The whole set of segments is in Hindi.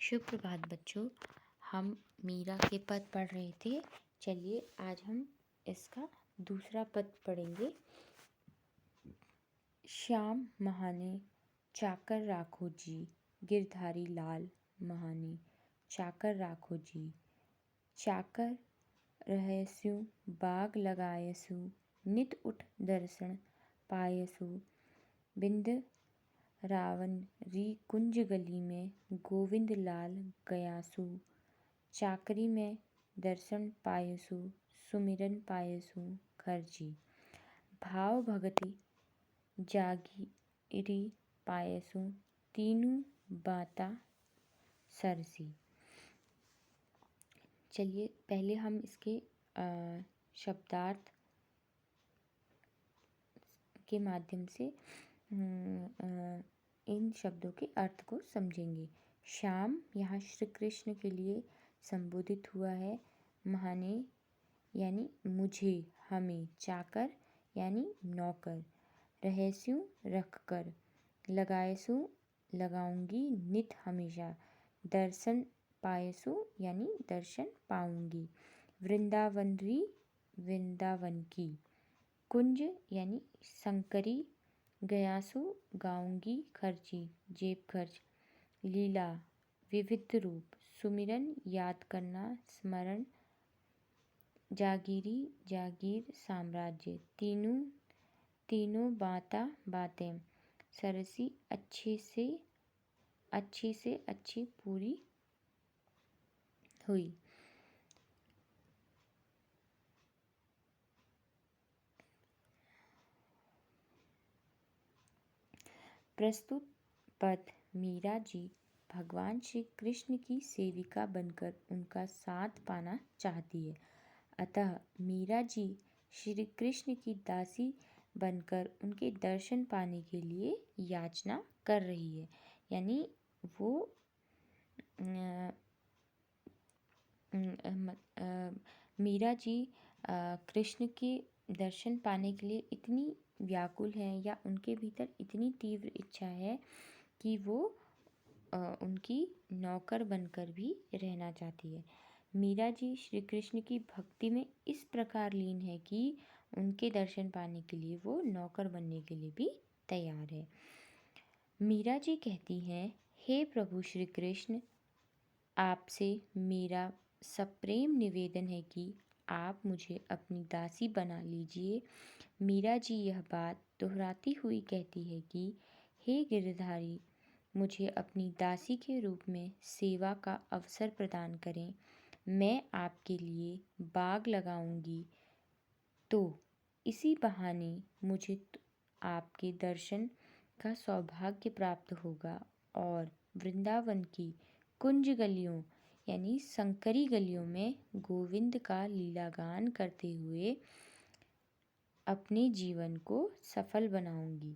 शुभ प्रभात बच्चों। हम मीरा के पद पढ़ रहे थे। चलिए आज हम इसका दूसरा पद पढ़ेंगे। श्याम महाने चाकर राखो जी, गिरधारी लाल महाने चाकर राखो जी। चाकर रहस्यु बाग लगायसु, नित उठ दर्शन पायसु। बिंद रावण री कुंज गली में, गोविंद लाल गयासु। चाकरी में दर्शन पायसु, सुमिरन पायसु खरजी। भाव भगति जागीरी पायसु, तीनू बाता सरसी। चलिए पहले हम इसके शब्दार्थ के माध्यम से इन शब्दों के अर्थ को समझेंगे। श्याम यहाँ श्री कृष्ण के लिए संबोधित हुआ है। महाने यानी मुझे, हमें। चाकर यानी नौकर। रहस्यु रखकर। लगायसु लगाऊंगी, नित हमेशा। दर्शन पायसु यानी दर्शन पाऊंगी। वृंदावनरी वृंदावन की। कुंज यानी संकरी। गयासु गाऊंगी, खर्ची जेब खर्च। लीला विविध रूप। सुमिरन याद करना, स्मरण। जागीरी जागीर साम्राज्य। तीनों बाता बातें। सरसी अच्छी से अच्छी पूरी हुई। प्रस्तुत पद मीरा जी भगवान श्री कृष्ण की सेविका बनकर उनका साथ पाना चाहती है। अतः मीरा जी श्री कृष्ण की दासी बनकर उनके दर्शन पाने के लिए याचना कर रही है। यानी वो मीरा जी कृष्ण के दर्शन पाने के लिए इतनी व्याकुल है या उनके भीतर इतनी तीव्र इच्छा है कि वो उनकी नौकर बनकर भी रहना चाहती है। मीरा जी श्री कृष्ण की भक्ति में इस प्रकार लीन है कि उनके दर्शन पाने के लिए वो नौकर बनने के लिए भी तैयार है। मीरा जी कहती हैं, हे प्रभु श्री कृष्ण, आपसे मेरा सप्रेम निवेदन है कि आप मुझे अपनी दासी बना लीजिए। मीरा जी यह बात दोहराती हुई कहती है कि हे गिरधारी, मुझे अपनी दासी के रूप में सेवा का अवसर प्रदान करें। मैं आपके लिए बाग लगाऊंगी, तो इसी बहाने मुझे आपके दर्शन का सौभाग्य प्राप्त होगा और वृंदावन की कुंज गलियों यानी संकरी गलियों में गोविंद का लीलागान करते हुए अपने जीवन को सफल बनाऊंगी।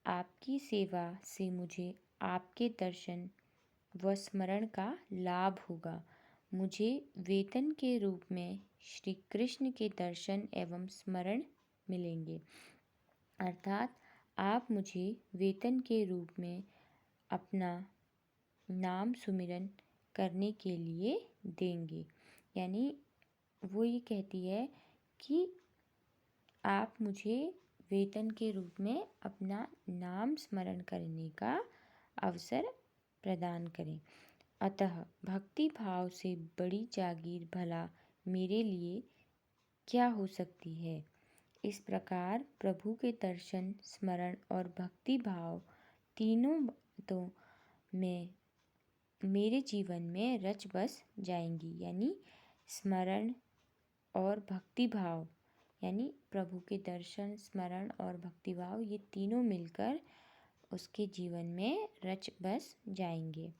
आपकी सेवा से मुझे आपके दर्शन व स्मरण का लाभ होगा। मुझे वेतन के रूप में श्री कृष्ण के दर्शन एवं स्मरण मिलेंगे। अर्थात आप मुझे वेतन के रूप में अपना नाम सुमिरन करने के लिए देंगे। यानी वो ये कहती है कि आप मुझे वेतन के रूप में अपना नाम स्मरण करने का अवसर प्रदान करें। अतः भक्ति भाव से बड़ी जागीर भला मेरे लिए क्या हो सकती है। इस प्रकार प्रभु के दर्शन, स्मरण और भक्ति भाव तीनों बातों में मेरे जीवन में रच बस जाएंगी। यानी स्मरण और भक्ति भाव यानी प्रभु के दर्शन, स्मरण और भक्ति भाव, ये तीनों मिलकर उसके जीवन में रच बस जाएंगे।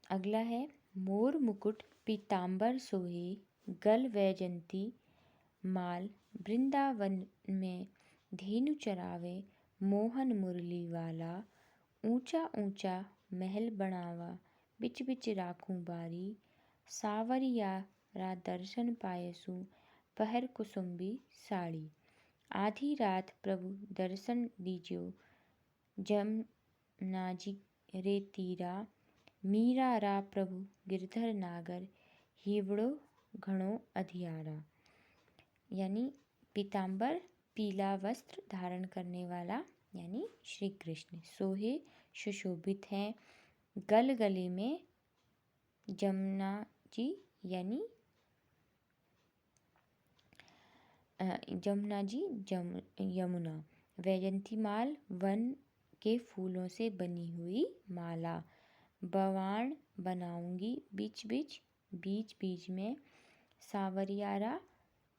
अगला है, मोर मुकुट पीतांबर सोहे, गल वैजंती माल। वृंदावन में धेनु चरावे, मोहन मुरली वाला। ऊंचा ऊंचा महल बनावा, बिच बिच राखूं बारी। सावरिया रा दर्शन पायसु, पहर कुसुम्बी साड़ी। आधी रात प्रभु दर्शन दीजियो, जमनाजी रे तीरा, मीरा रा प्रभु गिरधर नागर, हिवड़ो घणो अधियारा। यानी पीताम्बर पीला वस्त्र धारण करने वाला यानी श्री कृष्ण, सोहे सुशोभित हैं, गले में जमुना जी यानी यमुना, वैजंतीमाल वन के फूलों से बनी हुई माला, बवाण बनाऊंगी बीच बीच में, सावरियारा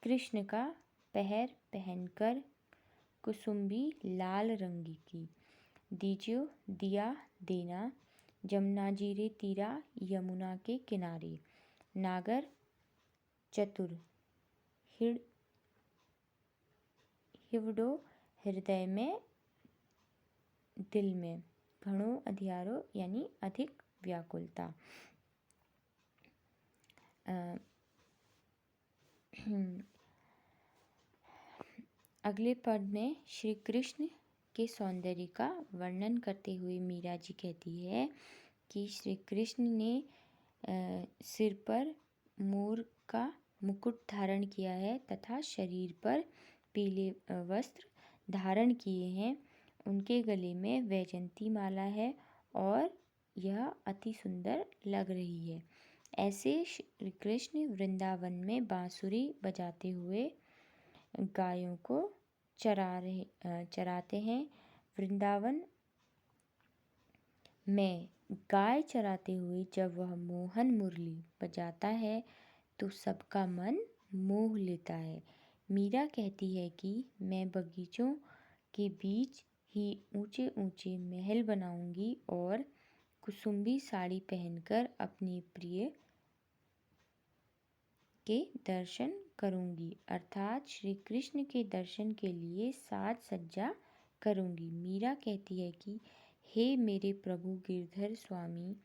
कृष्ण का पहर पहनकर, कुसुम्बी लाल रंग की, दीजियो दिया देना, जमुना जी रे तीरा यमुना के किनारे, नागर चतुर, हिवड़ो हृदय में दिल में, घणो अधियारो यानी अधिक व्याकुलता। अगले पद में श्री कृष्ण के सौंदर्य का वर्णन करते हुए मीरा जी कहती है कि श्री कृष्ण ने सिर पर मोर का मुकुट धारण किया है तथा शरीर पर पीले वस्त्र धारण किए हैं, उनके गले में वैजंती माला है और यह अति सुंदर लग रही है। ऐसे श्री कृष्ण वृंदावन में बांसुरी बजाते हुए गायों को चराते हैं। वृंदावन में गाय चराते हुए जब वह मोहन मुरली बजाता है तो सबका मन मोह लेता है। मीरा कहती है कि मैं बगीचों के बीच ही ऊंचे ऊंचे महल बनाऊंगी और कुसुम्बी साड़ी पहनकर अपनी प्रिय के दर्शन करूंगी, अर्थात श्री कृष्ण के दर्शन के लिए साज सज्जा करूंगी। मीरा कहती है कि हे मेरे प्रभु गिरधर स्वामी,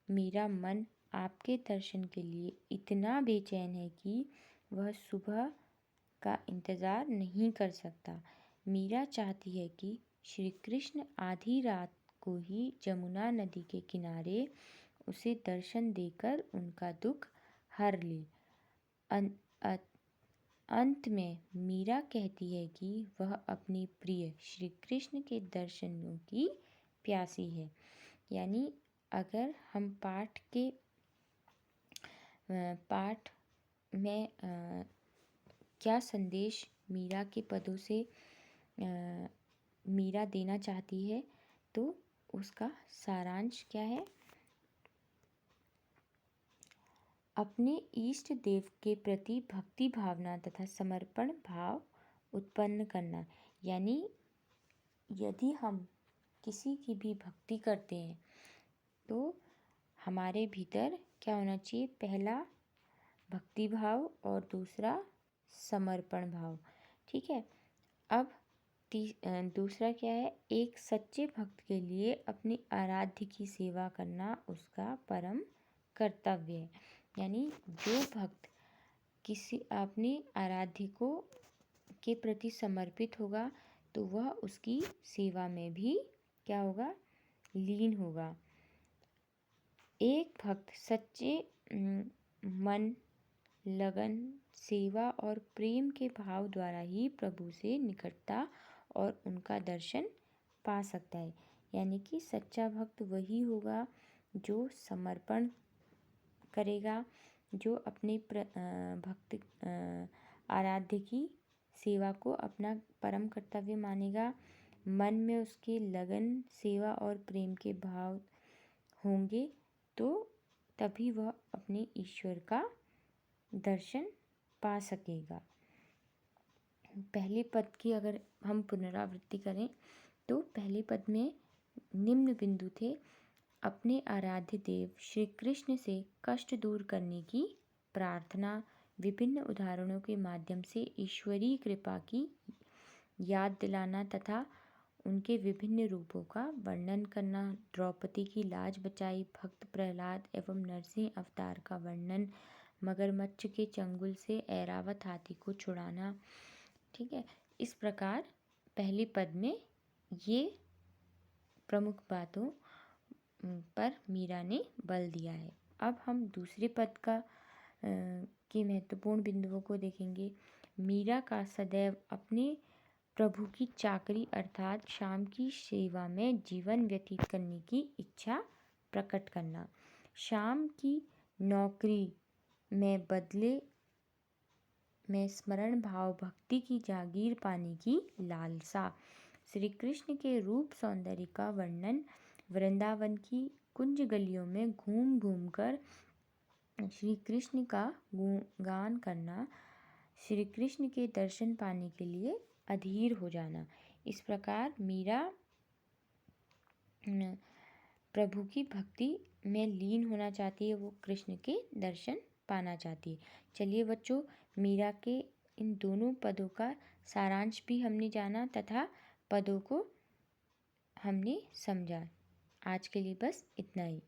मेरा मन आपके दर्शन के लिए इतना बेचैन है कि वह सुबह का इंतज़ार नहीं कर सकता। मीरा चाहती है कि श्री कृष्ण आधी रात को ही जमुना नदी के किनारे उसे दर्शन देकर उनका दुख हर ले। अंत में मीरा कहती है कि वह अपने प्रिय श्री कृष्ण के दर्शनों की प्यासी है। यानी अगर हम पाठ में क्या संदेश मीरा के पदों से मीरा देना चाहती है तो उसका सारांश क्या है? अपने इष्ट देव के प्रति भक्ति भावना तथा समर्पण भाव उत्पन्न करना। यानी यदि हम किसी की भी भक्ति करते हैं तो हमारे भीतर क्या होना चाहिए? पहला भक्ति भाव और दूसरा समर्पण भाव। ठीक है। अब दूसरा क्या है? एक सच्चे भक्त के लिए अपने आराध्य की सेवा करना उसका परम कर्तव्य है। यानी जो भक्त किसी अपने आराध्य को के प्रति समर्पित होगा तो वह उसकी सेवा में भी क्या होगा? लीन होगा। एक भक्त सच्चे मन, लगन, सेवा और प्रेम के भाव द्वारा ही प्रभु से निकटता और उनका दर्शन पा सकता है। यानी कि सच्चा भक्त वही होगा जो समर्पण करेगा, जो अपने भक्त आराध्य की सेवा को अपना परम कर्तव्य मानेगा, मन में उसके लगन, सेवा और प्रेम के भाव होंगे तो तभी वह अपने ईश्वर का दर्शन पा सकेगा। पहले पद की अगर हम पुनरावृत्ति करें तो पहले पद में निम्न बिंदु थे: अपने आराध्य देव श्री कृष्ण से कष्ट दूर करने की प्रार्थना, विभिन्न उदाहरणों के माध्यम से ईश्वरीय कृपा की याद दिलाना तथा उनके विभिन्न रूपों का वर्णन करना, द्रौपदी की लाज बचाई, भक्त प्रहलाद एवं नरसिंह अवतार का वर्णन, मगरमच्छ के चंगुल से ऐरावत हाथी को छुड़ाना। ठीक है। इस प्रकार पहले पद में ये प्रमुख बातों पर मीरा ने बल दिया है। अब हम दूसरे पद के महत्वपूर्ण बिंदुओं को देखेंगे। मीरा का सदैव अपने प्रभु की चाकरी अर्थात श्याम की सेवा में जीवन व्यतीत करने की इच्छा प्रकट करना। श्याम की नौकरी में बदले में स्मरण भाव भक्ति की जागीर पाने की लालसा। श्री कृष्ण के रूप सौंदर्य का वर्णन वृंदावन की कुंज गलियों में घूम घूम कर श्री कृष्ण का गुणगान करना, श्री कृष्ण के दर्शन पाने के लिए अधीर हो जाना। इस प्रकार मीरा प्रभु की भक्ति में लीन होना चाहती है, वो कृष्ण के दर्शन पाना चाहती है। चलिए बच्चों, मीरा के इन दोनों पदों का सारांश भी हमने जाना तथा पदों को हमने समझा। आज के लिए बस इतना ही।